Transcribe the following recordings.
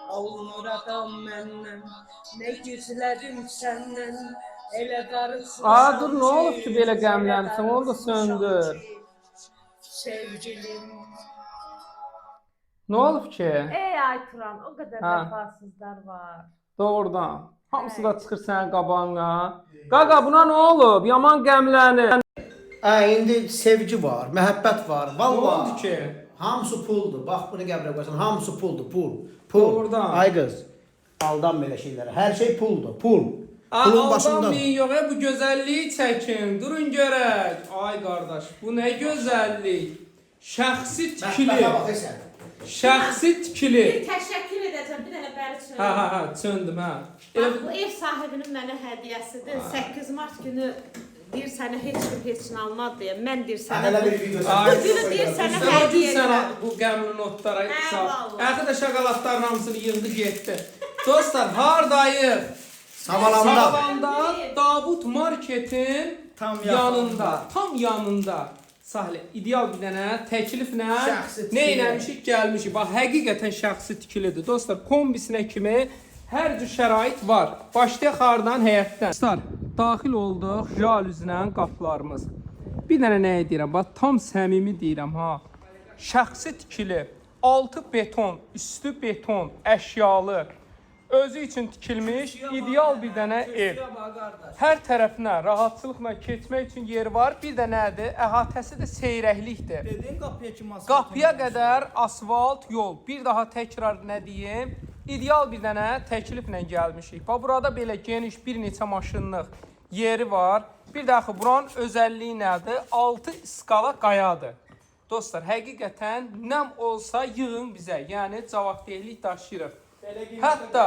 Olmur adam məndən, nə güzlərim səndən, elə qarışmışam Dur, nə olub ki, belə qəmlənsən? Onu da söndür. Sevgilim. Nə olub ki? Ey ay Turan, o qədər vəfasızlar var. Doğrudan. Hamısı da çıxır sənin qabağına. Qaqa, buna nə olub? Yaman qəmlənir. İndi sevgi var, məhəbbət var. Nə Vallahi oldu ki? hamısı puldur. Bax bunu qəbrə qoysan, hamısı puldur, pul. Doğrudan. Ay qız, aldanma elə şeylərə. Hər şey puldur, pul. Pulun başında. Aldanmayın, yox, bu gözəlliyi çəkin. Durun görək. Ay qardaş, bu nə gözəllik. Şəxsi tikili. Məhbətə bax sən. Şəxsi tikili. Bir təşəkkür edəcəm, bir dənə bəri çöndüm. Hə, çöndüm, hə. Bax, bu ev sahibinin mənə hədiyyəsidir. 8 mart günü deyir sənə heç kim heç nə almadı deyə. Mən deyir sənə Hələ bir video çək. bu günü deyir sənə Sən hədiyyə sən edirəm. bu qəmli notlara sağ. vallahi. Əxi də şokoladların hamısını yığdı getdi. Dostlar, hardayıq? Savalanda. Savalanda Davut Marketin Tam yanında, tam yanında. Sahlə, ideal bir dənə təkliflə Şəxsi tikili. nə eləmişik, gəlmişik. Bax, həqiqətən şəxsi tikilidir. Dostlar, kombisinə kimi hər cür şərait var. Başlayaq hardan? Həyətdən. Dostlar, daxil olduq jalüzlə qapılarımız. Bir dənə nə deyirəm? Bax, tam səmimi deyirəm ha. Şəxsi tikili, altı beton, üstü beton, əşyalı, özü üçün tikilmiş ideal bir dənə ev. Hər tərəfinə rahatçılıqla keçmək üçün yeri var. Bir də nədir? Əhatəsi də seyrəklikdir. Dedin qapıya kim asfalt? Qapıya qədər asfalt yol. Bir daha təkrar nə deyim? İdeal bir dənə təkliflə gəlmişik. Bax, burada belə geniş bir neçə maşınlıq yeri var. Bir də axı buranın özəlliyi nədir? 6 skala qayadır. Dostlar, həqiqətən nəm olsa yığın bizə. Yəni cavabdehlik daşıyırıq. Hətta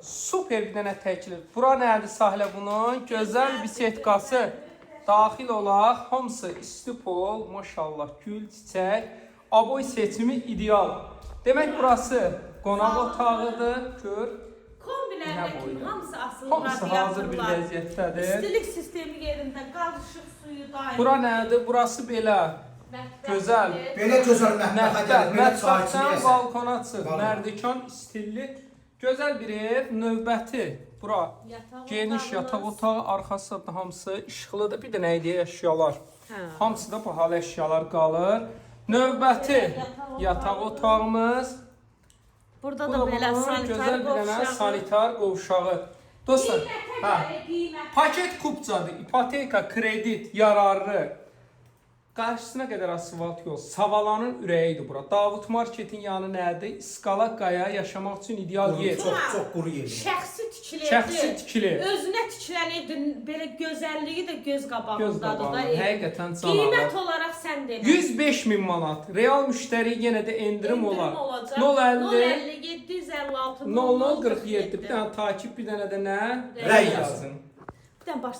super bir dənə təklif. Bura nədir sahlə bunun? Gözəl bisetkası. Daxil olaq. Hamısı istipol, maşallah, gül, çiçək. Aboy seçimi ideal. Demək burası qonaq otağıdır. Gör. Kombilərdəki hamısı asılı Hamısı hazır bir vəziyyətdədir. İstilik sistemi yerində, qarışıq suyu daim. Bura nədir? Burası belə. Gözəl. Belə gözəl mətbəxə gəlir, belə Mətbəxdən çayçı balkona çıx. Balkon. Mərdikan istilli. Gözəl bir ev. Növbəti. Bura. Geniş yataq otağı. Arxası da hamısı işıqlıdır. Bir də nə idi? Əşyalar. Hamısı da bahalı əşyalar qalır. Növbəti yataq otağımız. Burada da belə sanitar gözəl bir dənə qovşağı. sanitar qovşağı. Dostlar, Qiymət. paket kupçadır. İpoteka, kredit, yararlı. Qarşısına qədər asfalt yol. Savalanın ürəyidir bura. Davut Marketin yanı nədir? İskala qaya yaşamaq üçün ideal yer. Çox quru yerdir. Şəxsi tikili. Şəxsi tikili. Özünə tikilən evdir. Belə gözəlliyi də göz Göz qabağındadır da qabağı. ev. Həqiqətən Qiymət canavar. olaraq sən demə. 105 min manat. Real müştəri yenə də endirim olar. olacaq. 050 050 756 0047. Bir dənə takip, bir dənə də nə? Rəy yazın. Bir dənə baş